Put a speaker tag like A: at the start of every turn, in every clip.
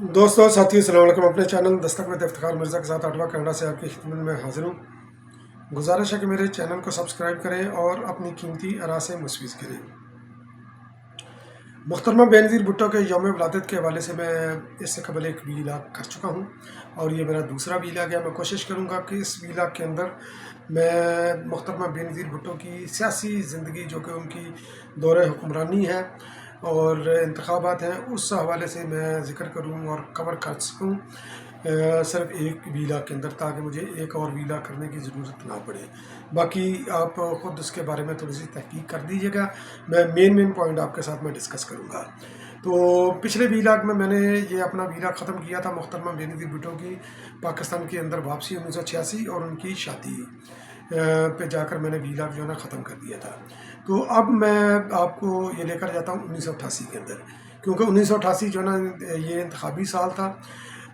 A: दोस्तों साथियों अस्सलाम वालेकुम। अपने चैनल दस्तक में इफ्तिखार मिर्ज़ा के साथ अडवा कनाडा से आपकी खिदमत में हाजिर हूँ। गुजारिश है कि मेरे चैनल को सब्सक्राइब करें और अपनी कीमती आरा से मुस्फिद करें। मुहतरमा बेनज़ीर भुट्टो के यौम विलादत के हवाले से मैं इससे कबल एक वीलाग कर चुका हूँ और ये मेरा दूसरा वीलाग है। मैं कोशिश करूँगा कि इस वीलाग के अंदर मैं मुहतरमा बेनज़ीर भुट्टो की सियासी ज़िंदगी, जो कि उनकी दौरे हुक्मरानी है और इंतखाबात हैं, उस हवाले से मैं ज़िक्र करूँ और कवर कर सकूँ सिर्फ एक वीला के अंदर, ताकि मुझे एक और वीला करने की ज़रूरत ना पड़े। बाकी आप ख़ुद उसके बारे में थोड़ी सी तहकीक कर दीजिएगा। मैं मेन पॉइंट आपके साथ मैं डिस्कस करूँगा। तो पिछले वीलाग में मैंने ये अपना वीलाग ख़त्म किया था मुहतरमा बेनज़ीर भुट्टो की पाकिस्तान के अंदर वापसी 1986 और उनकी शादी पे जाकर मैंने वीलाग जो है ना ख़त्म कर दिया था। तो अब मैं आपको ये लेकर जाता हूँ 1988 के अंदर, क्योंकि 1988 जो है ना ये इंतखाबी साल था।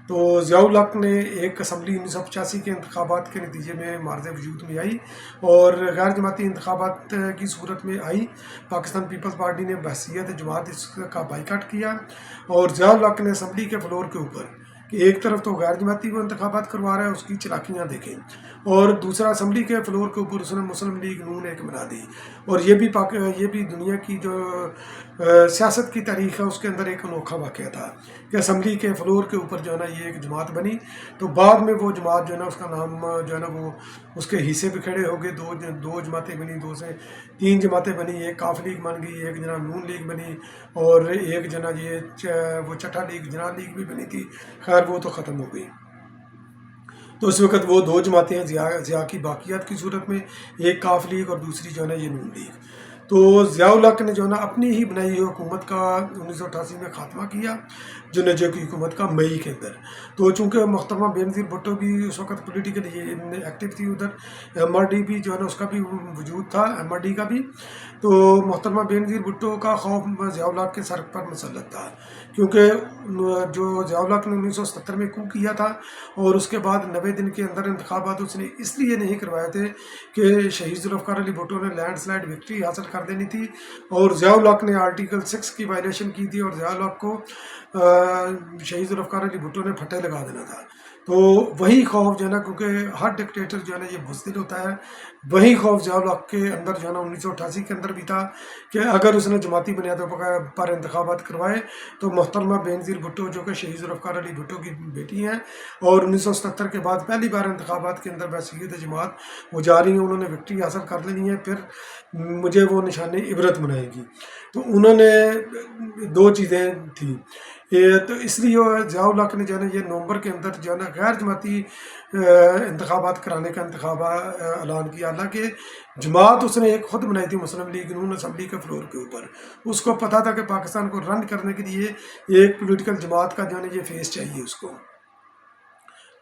A: तो ज़ियाउल हक ने एक असम्बली 1985 के इंतखाबात के नतीजे में मार्ज़ वजूद में आई और गैर जमाती इंतखाबात की सूरत में आई। पाकिस्तान पीपल्स पार्टी ने बहसीत जमात इसका बाइकाट किया और ज़ियाउल हक ने असम्बली के फ्लोर के ऊपर कि एक तरफ तो गैर जमाती वो इंतखाबात करवा रहा है, उसकी चलाकियाँ देखें, और दूसरा असम्बली के फ्लोर के ऊपर उसने मुस्लिम लीग नून एक बना दी। और ये भी दुनिया की जो सियासत की तारीख है उसके अंदर एक अनोखा वाक़या था कि असम्बली के फ्लोर के ऊपर जो है ना ये एक जमात बनी। तो बाद में वो जमात जो है ना उसका नाम जो है ना वो उसके हिस्से भी खड़े हो गए। दो जमातें बनी, 2 से 3 जमातें बनी। एक काफ लीग बन गई, एक जना नून लीग बनी और एक जना ये वो चट्ठा लीग जना लीग भी बनी थी। खैर वो तो ख़त्म हो गई। तो इस वक्त वो 2 जमातें हैं ज़िया की बाकियात की सूरत में, एक काफ लीग और दूसरी जो है ना ये नून लीग। तो ज़ियाउल हक ने जो है ना अपनी ही बनाई हुई हुकूमत का 1988 में ख़ात्मा किया, जुनेजो की हुकूमत का, मई के अंदर। तो चूँकि मुहतरमा बेनज़ीर भुट्टो भी उस वक्त पोलिटिकली एक्टिव थी, उधर MRD भी जो है ना उसका भी वजूद था, MRD का भी। तो मुहतरमा बेनज़ीर भुट्टो का खौफ ज़ियाउल हक के सर पर मुसल्लत था, क्योंकि जो ज़ियाउल हक ने 1977 में कू किया था और उसके बाद 90 दिन के अंदर इंतखाबात उसने इसलिए नहीं करवाए थे कि शहीद जुल्फ़िकार अली भुट्टो ने लैंडस्लाइड विक्ट्री हासिल कर देनी थी और ज़ियाउल हक ने आर्टिकल 6 की वायलेशन की थी और ज़ियाउल हक को शहीद जुल्फ़िकार अली भुट्टो ने फटे लगा देना था। तो वही खौफ जो है ना, क्योंकि हर डिक्टेटर जो है ना ये बुज़दिल होता है, वही खौफ ज़ियाउल हक के अंदर जो है ना 1988 के अंदर भी था कि अगर उसने जमाती बुनियादों पर इंतखाबात करवाए तो मुहतरमा बेनज़ीर भुट्टो, जो कि शहीद जुल्फ़िकार अली भुट्टो की बेटी हैं और 1977 के बाद पहली बार इंतखाबात के अंदर बहसीत जमात वो जा रही हैं, उन्होंने विक्ट्री हासिल कर लेनी है, फिर मुझे वो निशानी इबरत बनाएगी। तो उन्होंने 2 चीज़ें थी ये, तो इसलिए ज़ियाउल हक ने जो है ना ये नवंबर के अंदर जो है ना गैर जमाती इंतखाबात कराने का ऐलान किया। हालांकि जमात उसने एक खुद बनाई थी, मुस्लिम लीग नून, असम्बली के फ्लोर के ऊपर। उसको पता था कि पाकिस्तान को रन करने के लिए एक पोलिटिकल जमात का जो है ना ये फेस चाहिए उसको।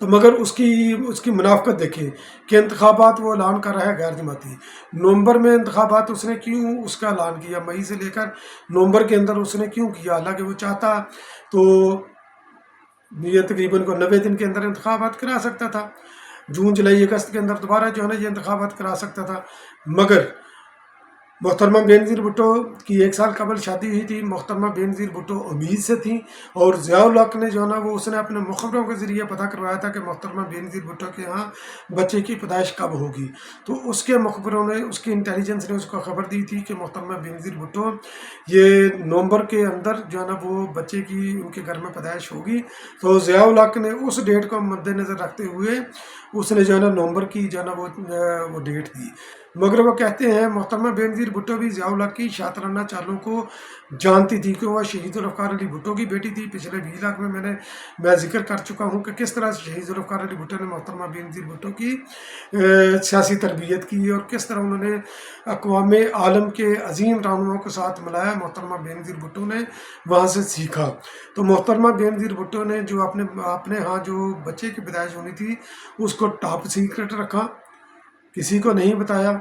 A: तो मगर उसकी मुनाफ़त देखें कि इंतखाबात वो ऐलान कर रहा है गैर जमाती। नवंबर में इंतखाबात उसने क्यों उसका ऐलान किया, मई से लेकर नवंबर के अंदर उसने क्यों किया? हालांकि वो चाहता तो ये तकरीबन को 90 दिन के अंदर इंतखाबात करा सकता था, जून जुलाई अगस्त के अंदर दोबारा जो है ना ये इंतखाबात करा सकता था। मगर मुहतरमा बेनज़ीर भुट्टो की 1 साल कबल शादी हुई थी। मुहतरमा बेनज़ीर भुट्टो उम्मीद से थी और ज़ियाउल हक ने जो है ना वो उसने अपने मुखबरों के ज़रिए पता करवाया था कि मुहतरमा बेनज़ीर भुट्टो के यहाँ बच्चे की पैदाइश कब होगी। तो उसके मुखबरों ने, उसकी इंटेलिजेंस ने उसको खबर दी थी कि मुहतरमा बेनज़ीर भुट्टो ये नवंबर के अंदर जो है ना वो बच्चे की उनके घर में पैदाइश होगी। तो ज़ियाउल हक ने उस डेट को मद्देनज़र रखते हुए उसने जो है ना नवंबर की जो है ना वो डेट दी। मगर वो कहते हैं मुहतरमा बेनज़ीर भुट्टो भी ज़ियाउल हक की शातिराना चालों को जानती थी, क्योंकि वह शहीद जुल्फ़िकार अली भुट्टो की बेटी थी। पिछले वीलाग में मैं जिक्र कर चुका हूँ कि किस तरह से शहीद जुल्फ़िकार अली भुट्टो ने मुहतरमा बेनज़ीर भुट्टो की सियासी तरबियत की और किस तरह उन्होंने अक़वाम आलम के अजीम रहनुमाओं के साथ मिलाया। मुहतरमा बेनज़ीर भुट्टो ने वहाँ से सीखा। तो मुहतरमा बेनज़ीर भुट्टो ने जो अपने यहाँ जो बच्चे की पैदाइश होनी थी उसको टॉप सीक्रेट रखा, किसी को नहीं बताया,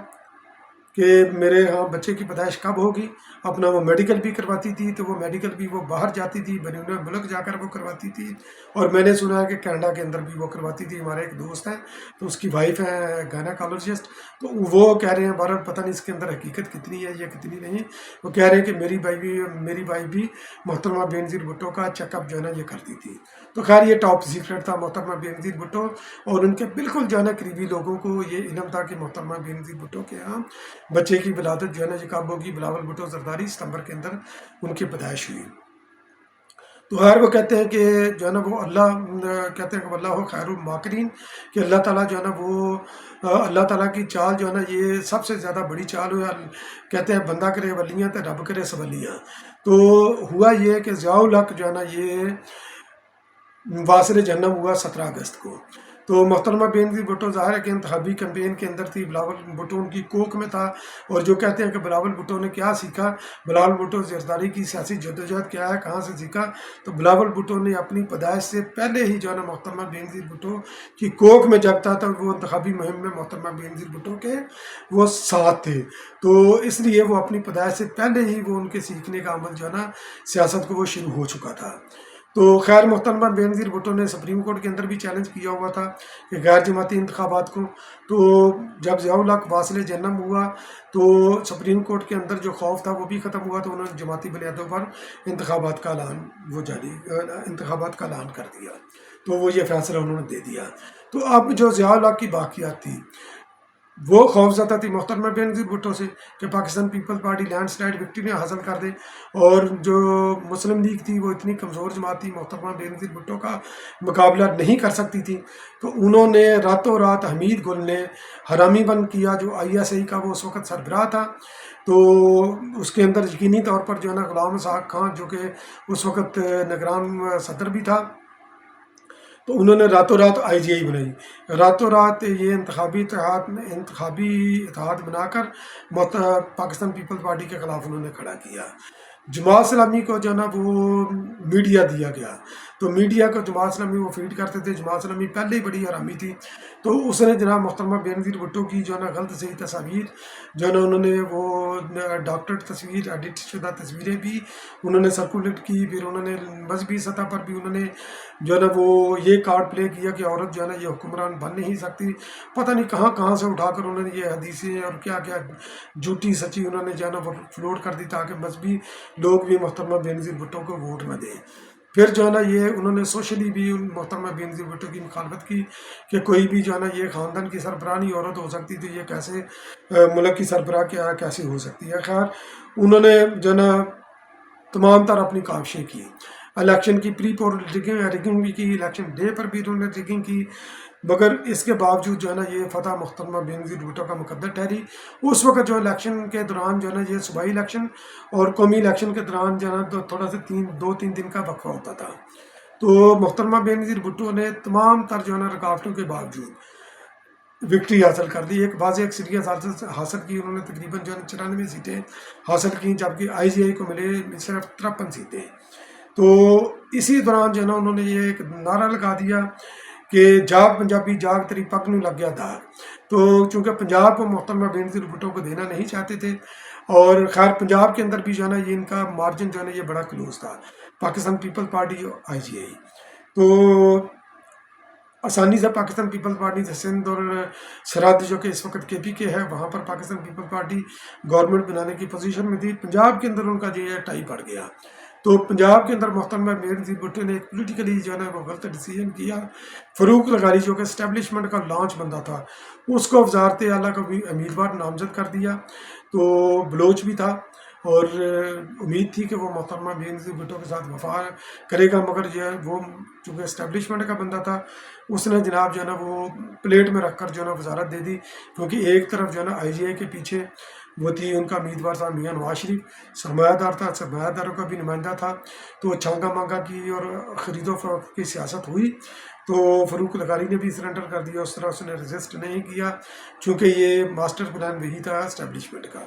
A: کہ میرے ہاں بچے کی پیدائش کب ہوگی. اپنا وہ میڈیکل بھی کرواتی تھی، تو وہ میڈیکل بھی وہ باہر جاتی تھی، بیرون ملک جا کر وہ کرواتی تھی. اور میں نے سنا ہے کہ کینیڈا کے اندر بھی وہ کرواتی تھی. ہمارے ایک دوست ہیں تو اس کی وائف ہے گائناکالوجسٹ، تو وہ کہہ رہے ہیں بہرحال پتہ نہیں اس کے اندر حقیقت کتنی ہے یا کتنی نہیں. وہ کہہ رہے ہیں کہ میری وائف بھی محترمہ بینظیر بھٹو کا چیک اپ جو ہے نا یہ کرتی تھی. تو خیر یہ ٹاپ سیکرٹ تھا محترمہ بینظیر بھٹو، اور ان کے بالکل جو ہے نا قریبی لوگوں کو یہ علم تھا کہ محترمہ بینظیر بھٹو کے ہاں بچے کی ولادت جو ہے نا یہ کب ہوگی. بلاول بھٹو زرداری ستمبر کے اندر ان کی پیدائش ہوئی. تو خیر وہ کہتے ہیں کہ جو ہے نا وہ اللہ کہتے ہیں کہ اللہ خیر الماکرین، کہ اللہ تعالیٰ جو ہے نا وہ اللہ تعالیٰ کی چال جو ہے نا یہ سب سے زیادہ بڑی چال ہوئی. کہتے ہیں بندہ کرے ولیاں تو رب کرے سولیاں. تو ہوا یہ کہ ضیاء الحق جو ہے نا یہ واصل جہنم ہوا 17 اگست کو. تو محترمہ بینظیر بھٹو ظاہر ہے کہ انتخابی کیمپین کے اندر تھی. بلاول بھٹو ان کی کوک میں تھا. اور جو کہتے ہیں کہ بلاول بھٹو نے کیا سیکھا، بلاول بھٹو زرداری کی سیاسی جدوجہد کیا ہے، کہاں سے سیکھا، تو بلاول بھٹو نے اپنی پیدائش سے پہلے ہی جو ہے نا محترمہ بینظیر بھٹو کی کوک میں جب تھا وہ انتخابی مہم میں محترمہ بینظیر بھٹو کے وہ ساتھ تھے. تو اس لیے وہ اپنی پیدائش سے پہلے ہی وہ ان کے سیکھنے کا عمل جو ہے نا سیاست کو وہ شروع ہو چکا تھا. تو خیر محترمہ بینظیر بھٹو نے سپریم کورٹ کے اندر بھی چیلنج کیا ہوا تھا کہ غیر جماعتی انتخابات کو. تو جب ضیاء الحق واصل جہنم ہوا تو سپریم کورٹ کے اندر جو خوف تھا وہ بھی ختم ہوا. تو انہوں نے جماعتی بنیادوں پر انتخابات کا اعلان کر دیا. تو وہ یہ فیصلہ انہوں نے دے دیا. تو اب جو ضیاء الحق کی باقیات تھی وہ خوف زدہ تھی محترمہ بینظیر بھٹو سے کہ Pakistan people party landslide victory حاصل کر دے. اور جو مسلم لیگ تھی وہ اتنی کمزور جماعت تھی، محترمہ بینظیر بھٹو کا مقابلہ نہیں کر سکتی تھی. تو انہوں نے راتوں رات حمید گل نے حرامی بند کیا جو ISI کا وہ اس وقت سربراہ تھا. تو اس کے اندر یقینی طور پر جو ہے نا غلام اسحاق خان جو کہ اس وقت نگران صدر بھی تھا، تو انہوں نے راتوں رات IGI بنائی. راتوں رات یہ انتخابی اتحاد بنا کر پاکستان پیپل پارٹی کے خلاف انہوں نے کھڑا کیا. جماعت اسلامی کو جو ہے نا وہ میڈیا دیا گیا. تو میڈیا کو جماعت اسلامی وہ فیڈ کرتے تھے. جماعت اسلامی پہلے ہی بڑی حرامی تھی. تو اس نے جناب محترمہ بینظیر بھٹو کی جو ہے نا غلط صحیح تصاویر جو ہے نا انہوں نے وہ ڈاکٹر تصویر ایڈٹ شدہ تصویریں بھی انہوں نے سرکولیٹ کی. پھر انہوں نے مذہبی سطح پر بھی انہوں نے جو ہے نا وہ یہ کارڈ پلے کیا کہ عورت جو ہے نا یہ حکمران بن نہیں سکتی. پتہ نہیں کہاں کہاں سے اٹھا کر انہوں نے یہ حدیثیں اور کیا کیا جھوٹی سچی انہوں نے جو ہے نا وہ فلوٹ کر دی تاکہ مذہبی لوگ بھی محترمہ بینظیر بھٹو کو ووٹ نہ دیں. پھر جو ہے نا یہ انہوں نے سوشلی بھی محترمہ بینظیر بھٹو کی مخالفت کی کہ کوئی بھی جو ہے نا یہ خاندان کی سربراہ نہیں عورت ہو سکتی، تو یہ کیسے ملک کی سربراہ کیا کیسے ہو سکتی ہے. خیر انہوں نے جو ہے نا تمام تر اپنی کاوشیں کی. الیکشن کی پری پول ریگنگ بھی کی، الیکشن ڈے پر بھی انہوں نے ریگنگ کی، مگر اس کے باوجود جو ہے نا یہ فتح محترمہ بینظیر بھٹو کا مقدر ٹھہری. اس وقت جو الیکشن کے دوران جو ہے نا یہ صوبائی الیکشن اور قومی الیکشن کے دوران جو ہے نا تھوڑا سا 2-3 دن کا وقفہ ہوتا تھا. تو محترمہ بینظیر بھٹو نے تمام تر جو ہے نا رکاوٹوں کے باوجود وکٹری حاصل کر دی. ایک واضح اکثریت حاصل کی. انہوں نے تقریباً جو ہے 94 سیٹیں حاصل کی، جبکہ IGI کو ملے صرف 53 سیٹیں. تو اسی دوران جو ہے نا انہوں نے یہ ایک نعرہ لگا دیا کہ جاگ پنجابی جاگ تیری پگ نوں لگ گیا داغ. تو چونکہ پنجاب کو محترمہ بینظیر بھٹو کو دینا نہیں چاہتے تھے، اور خیر پنجاب کے اندر بھی جو ہے نا یہ ان کا مارجن جو ہے نا یہ بڑا کلوز تھا پاکستان پیپل پارٹی اور IGI. تو آسانی سے پاکستان پیپل پارٹی سے سندھ اور سرحد جو کہ اس وقت KPK ہے وہاں پر پاکستان پیپل پارٹی گورنمنٹ بنانے کی پوزیشن میں تھی. پنجاب کے اندر ان کا جو ہے ٹائی پڑ گیا. تو پنجاب کے اندر محترمہ بینظیر بھٹو نے ایک پولیٹیکلی جو ہے نا وہ غلط ڈیسیژن کیا. فاروق لغاری جو کہ اسٹیبلشمنٹ کا لانچ بندہ تھا اس کو وزارت اعلیٰ کا بھی امیدوار نامزد کر دیا. تو بلوچ بھی تھا اور امید تھی کہ وہ محترمہ بینظیر بھٹو کے ساتھ وفا کرے گا، مگر جو ہے وہ چونکہ اسٹیبلشمنٹ کا بندہ تھا اس نے جناب جو ہے نا وہ پلیٹ میں رکھ کر جو ہے نا وزارت دے دی. کیونکہ ایک طرف جو ہے نا IGI کے پیچھے وہ تھی، ان کا امیدوار تھا میاں نواز شریف، سرمایہ دار تھا، سرمایہ داروں کا بھی نمائندہ تھا. تو چھانگا مانگا کی اور خرید و فروخت کی سیاست ہوئی. تو فاروق لغاری نے بھی سرنڈر کر دیا. اس طرح اس نے ریزسٹ نہیں کیا چونکہ یہ ماسٹر پلان وہی تھا اسٹیبلشمنٹ کا.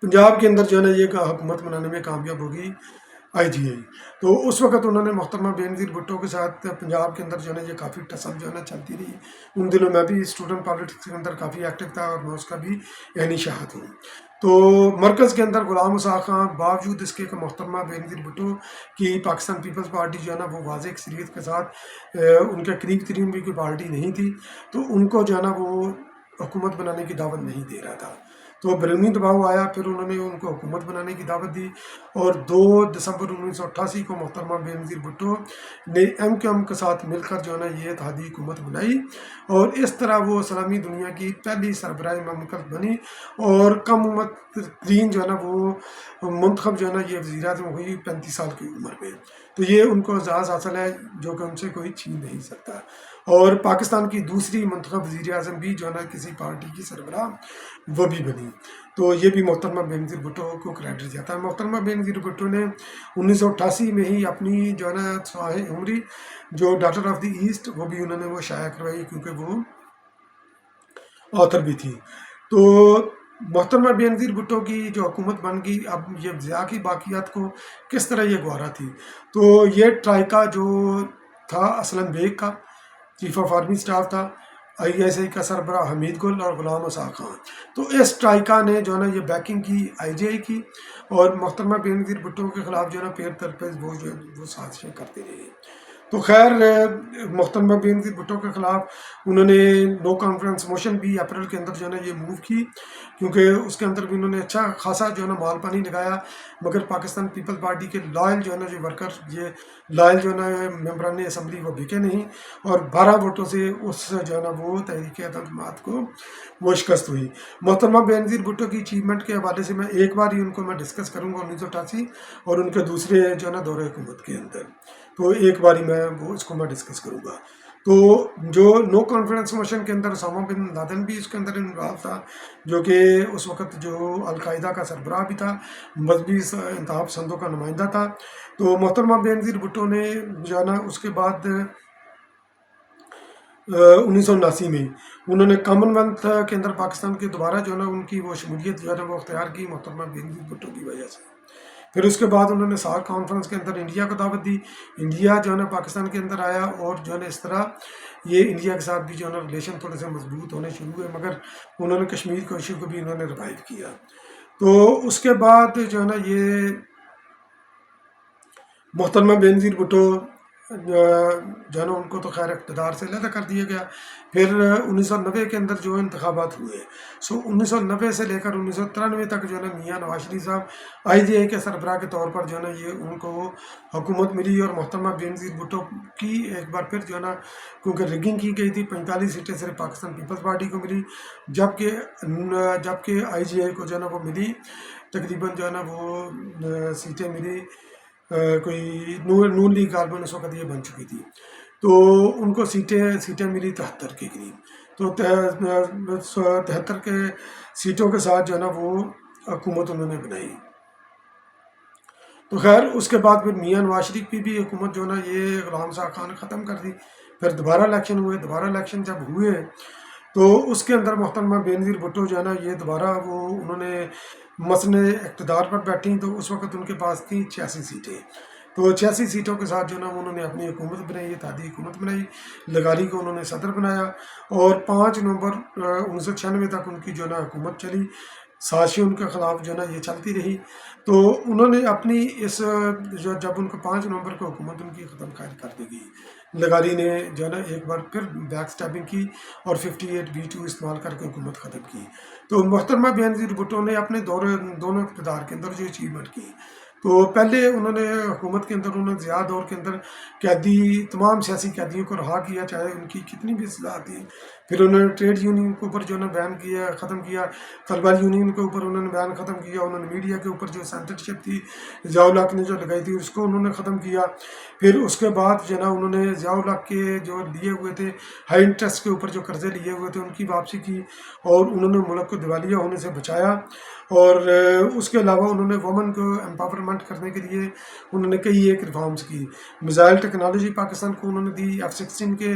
A: پنجاب کے اندر جو ہے نا یہ حکومت بنانے میں کامیاب ہوگی IGI। तो उस वक़्त उन्होंने मोहतरमा बेनज़ीर भुट्टो के साथ पंजाब के अंदर जो है ना ये काफ़ी टसल जो है ना चलती रही। उन दिनों मैं भी स्टूडेंट पॉलिटिक्स के अंदर काफ़ी एक्टिव था और मैं उसका भी एहनी शाहिद हूँ। तो मरकज़ के अंदर ग़ुलाम मुसा खां बावजूद इसके कि मोहतरमा बेनज़ीर भुट्टो की पाकिस्तान पीपल्स पार्टी जो है ना वो वाज़ेह अक्सरियत के साथ उनके करीब तरीन भी कोई पार्टी नहीं थी, तो उनको जो है ना वो हुकूमत बनाने की दावत नहीं दे रहा था। तो बैरूनी दबाव आया, फिर उन्होंने उनको हुकूमत बनाने की दावत दी और 2 दिसंबर 1988 को मोहतरमा बेनज़ीर भुट्टो ने MQM के साथ मिलकर जो है ना ये इत्तेहादी हुकूमत बनाई और इस तरह वो इस्लामी दुनिया की पहली सरबराही ममलकत बनी और कम उम्र तरीन जो है ना वो मुंतखब जो है ना ये वज़ीर-ए-आज़म हुई 35 साल की उम्र में। तो ये उनको एजाज़ हासिल है जो कि उनसे कोई छीन नहीं सकता। और पाकिस्तान की दूसरी मुंतखब वज़ीर-ए-आज़म भी जो है ना किसी पार्टी की सरबराह वो भी बनी। तो ये भी मोहतरमा बेनज़ीर भुट्टो को क्रेडिट जाता है। मोहतरमा बेनज़ीर भुट्टो ने 1988 में ही अपनी जो है ना साहिब उमरी जो डॉटर ऑफ द ईस्ट वो भी उन्होंने वो शाया करवाई, क्योंकि वो ऑथर भी थी। तो मोहतरमा बेनज़ीर भुट्टो की जो हुकूमत बन गई, अब ये ज़िया की बाकियात को किस तरह ये गवारा थी। तो ये ट्राइका जो था असलम बेग का चीफ ऑफ आर्मी स्टाफ था, ISI का सरबराह हमीद गुल और ग़ुलाम मुसा खां। तो इस ट्राइका ने जो है ना ये बैकिंग की IGI की और मोहतरमा बेनज़ीर भुट्टो के ख़िलाफ़ जो है ना पैर तर पे वो साजिशें करते रहे। तो खैर मोहतरमा बेनज़ीर भुट्टो के ख़िलाफ़ उन्होंने नो कॉन्फिडेंस मोशन भी अप्रैल के अंदर जो है ना ये मूव की, क्योंकि उसके अंदर भी उन्होंने अच्छा खासा जो है ना माल पानी लगाया, मगर पाकिस्तान पीपल पार्टी के लॉयल जो है ना जो वर्कर ये लॉयल जो है ना मेम्बरान असम्बली वो बिके नहीं और 12 वोटों से उस जो है ना वो तहरीक-ए-अदम-ए-जमात को वो शिकस्त हुई। मोहतरमा बेनज़ीर भुट्टो की अचीवमेंट के हवाले से मैं एक बार ही उनको मैं डिस्कस करूँगा 1988 और उनके दूसरे जो है ना दौरे हुकूमत के अंदर, तो एक बार ही मैं वो इसको मैं डिस्कस करूँगा। तो जो नो कॉन्फिडेंस मोशन के अंदर उसामा बिन लादेन भी इसके अंदर इन्वॉल्व था, जो कि उस वक़्त जो अलकायदा का सरबराह भी था, मजहबी इंतहा पसंदों का नुमाइंदा था। तो मोहतरमा बेनज़ीर भुट्टो ने जो है ना उसके बाद 1979 में उन्होंने कॉमनवेल्थ के अंदर पाकिस्तान के दोबारा जो है ना उनकी वो शमूलियत जो है ना वो अख्तियार की मोहतरमा बेनज़ीर भुट्टो की वजह से। फिर उसके बाद उन्होंने सार्क कॉन्फ्रेंस के अंदर इंडिया को दावत दी, इंडिया जो है ना पाकिस्तान के अंदर आया और जो है ना इस तरह ये इंडिया के साथ भी जो है ना रिलेशन थोड़े से मजबूत होने शुरू हुए, मगर उन्होंने कश्मीर को इशू को भी उन्होंने रिवाइव किया। तो उसके बाद जो है ना ये मोहतरमा बेनज़ीर भुट्टो जो है ना उनको तो खैर इक़्तिदार से अलहदा कर दिया गया। फिर 1990 के अंदर जो इंतखाबात हुए, सो 1990 से लेकर 1993 तक जो है ना मियाँ नवाज शरीफ साहब IGI के सरबराह के तौर पर जो है ना ये उनको हुकूमत मिली और मोहतरमा बेनज़ीर भुट्टो की एक बार फिर जो है ना क्योंकि रिगिंग की गई थी 45 सीटें सिर्फ पाकिस्तान पीपल्स पार्टी को मिली, जबकि IGI को जो है ना वो मिली तकरीबन जो है ना वो सीटें मिली कोई नून लीग गालबन उस वक़्त ये बन चुकी थी, तो उनको सीटें मिली 73 के करीब। तो 73 के सीटों के साथ जो है ना वो हुकूमत उन्होंने बनाई। तो खैर उसके बाद फिर मियाँ नवाज शरीफ की भी हुकूमत जो है ना ये ग़ुलाम शाह खान ने ख़त्म कर दी। फिर दोबारा इलेक्शन हुए, दोबारा इलेक्शन जब हुए तो उसके अंदर मोहतरमा बेनज़ीर भुट्टो जो है ना ये दोबारा वो उन्होंने मसने इक़्तिदार पर बैठी, तो उस वक़्त उनके पास थी 86 सीटें। तो 86 सीटों के साथ जो ना उन्होंने अपनी हुकूमत बनाई, इत्तेहादी हुकूमत बनाई, लगारी को उन्होंने सदर बनाया और 5 नवंबर 1996 तक उनकी जो ना हुकूमत चली। साजिशें उनके ख़िलाफ़ जो ना ये चलती रही। तो उन्होंने अपनी इस जब उनको 5 नवंबर को हुकूमत उनकी ख़त्म कर दी गई, लगारी ने जो है ना एक बार फिर बैक स्टैबिंग की और 58B2 इस्तेमाल करके हुकूमत ख़त्म की। तो मोहतरमा बेनज़ीर भुट्टो ने अपने दोनों इक़्तिदार के अंदर जो अचीवमेंट की, तो पहले उन्होंने हुकूमत के अंदर उन्होंने ज़िया दौर के अंदर कैदी तमाम सियासी कैदियों को रहा किया, चाहे उनकी कितनी भी सज़ा थी। फिर उन्होंने ट्रेड यूनियन के ऊपर जो है ना बैन किया, ख़त्म किया, तलबा यूनियन के ऊपर उन्होंने बैन ख़त्म किया, उन्होंने मीडिया के ऊपर जो सेंसरशिप थी ज़िया-उल हक ने जो लगाई थी उसको उन्होंने ख़त्म किया। फिर उसके बाद जो है ना उन्होंने ज़िया-उल हक के जो लिए हुए थे हाई इंटरेस्ट के ऊपर जो कर्ज़े लिए हुए थे उनकी वापसी की और उन्होंने मुल्क को दिवालिया होने से बचाया। और उसके अलावा उन्होंने वुमेन को एम्पावरमेंट करने के लिए उन्होंने कई एक रिफॉर्म्स की। मिसाइल टेक्नोलॉजी पाकिस्तान को उन्होंने दी, F-16 के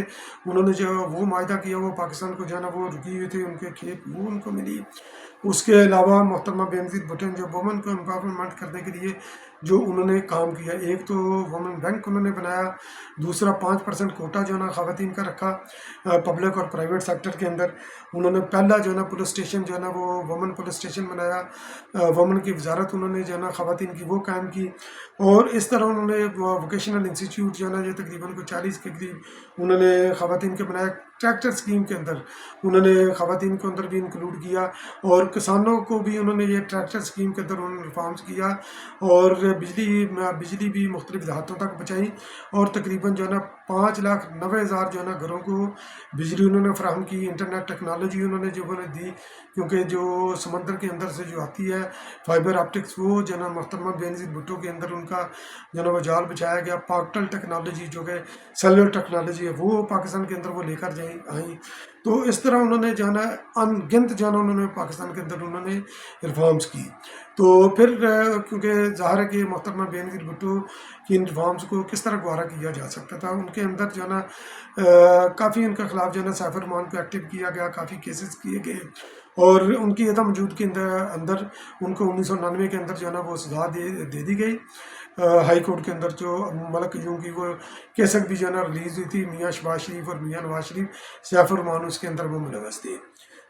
A: उन्होंने जो वो मायदा किया वो पाकिस्तान को जो है ना वो रुकी हुई थी उनके खेप वो उनको मिली। اس کے علاوہ محترمہ بینظیر بھٹو نے جو وومن کو امپاورمنٹ کرنے کے لیے جو انہوں نے کام کیا، ایک تو وومن بینک انہوں نے بنایا، دوسرا 5% کوٹا جو ہے نا خواتین کا رکھا پبلک اور پرائیویٹ سیکٹر کے اندر، انہوں نے پہلا جو ہے نا پولیس اسٹیشن جو ہے نا وہ وومن پولیس اسٹیشن بنایا، وومن کی وزارت انہوں نے جو ہے نا خواتین کی وہ قائم کی، اور اس طرح انہوں نے ووکیشنل انسٹیٹیوٹ جو ہے نا یہ تقریباً کو 40 کے قریب انہوں نے خواتین کے بنایا۔ ٹریکٹر اسکیم کے اندر انہوں نے خواتین کو اندر بھی انکلوڈ کیا، اور کسانوں کو بھی انہوں نے یہ ٹریکٹر اسکیم کے اندر انہوں نے ریفارمز کیا، اور بجلی بھی مختلف دیہاتوں تک پہنچائی، اور تقریباً جو ہے نا 5,90,000 جو ہے نا گھروں کو بجلی انہوں نے فراہم کی۔ انٹرنیٹ ٹیکنالوجی انہوں نے جو دی، کیونکہ جو سمندر کے اندر سے جو آتی ہے فائبر آپٹکس، وہ جو ہے نا محترمہ بینظیر بھٹو کے اندر ان کا جو ہے نا وہ جال بچھایا گیا۔ پاکٹل ٹیکنالوجی جو کہ سیلولر ٹیکنالوجی ہے وہ پاکستان کے اندر وہ لے کر آئیں۔ تو اس طرح انہوں نے جو ہے نا ان گنت جو ہے نا انہوں نے پاکستان کے اندر انہوں نے ریفارمز کی۔ تو پھر کیونکہ ظاہر ہے کہ محترمہ بینظیر بھٹو کی ان ریفارمز کو کس طرح گوارا کیا جا سکتا تھا، ان کے اندر جو ہے نا کافی ان کے خلاف جو ہے نا سیف الرحمان کو ایکٹیو کیا گیا، کافی کیسز کیے گئے، اور ان کی عدم وجود کے اندر ان کو 1999 کے اندر جو ہے نا وہ سزا دے دی گئی ہائی کورٹ کے اندر۔ جو ملک یوں کی وہ کیسٹ بھی جو ہے نا ریلیز ہوئی تھی، میاں شہباز شریف اور میاں نواز شریف، سیف الرحمان اس کے اندر وہ ملوث تھے۔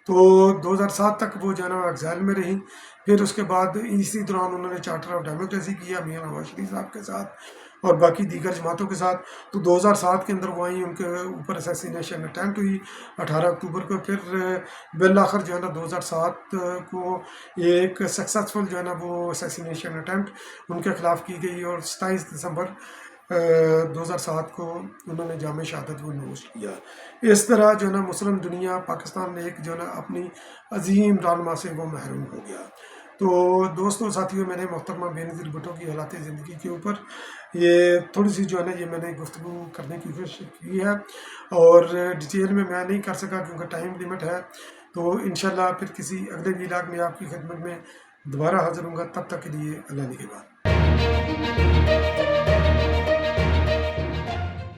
A: تو 2007 تک وہ جو ہے نا ایگزائل میں رہی۔ پھر اس کے بعد اسی دوران انہوں نے چارٹر آف ڈیموکریسی کیا میاں نواز شریف صاحب کے ساتھ اور باقی دیگر جماعتوں کے ساتھ۔ تو 2007 کے اندر وہ آئیں، ان کے اوپر اسیسینیشن اٹیمپٹ ہوئی 18 اکتوبر کو۔ پھر بالآخر جو ہے نا 2007 کو ایک سکسیسفل جو ہے نا وہ اسیسینیشن اٹیمپٹ ان کے خلاف کی گئی، اور 27 دسمبر 2007 کو انہوں نے جامع شہادت وہ نوش کیا۔ اس طرح جو ہے نا مسلم دنیا، پاکستان ایک جو ہے نا اپنی عظیم رہنما سے وہ محروم ہو گیا۔ تو دوستوں ساتھیوں، میں نے محترمہ بینظیر بھٹو کی حالات زندگی کے اوپر یہ تھوڑی سی جو ہے نا یہ میں نے گفتگو کرنے کی کوشش کی ہے، اور ڈیٹیل میں نہیں کر سکا کیونکہ ٹائم لیمٹ ہے۔ تو انشاءاللہ پھر کسی اگلے ویلاگ میں آپ کی خدمت میں دوبارہ حاضر ہوں گا، تب تک کے لیے اللہ نگہبان۔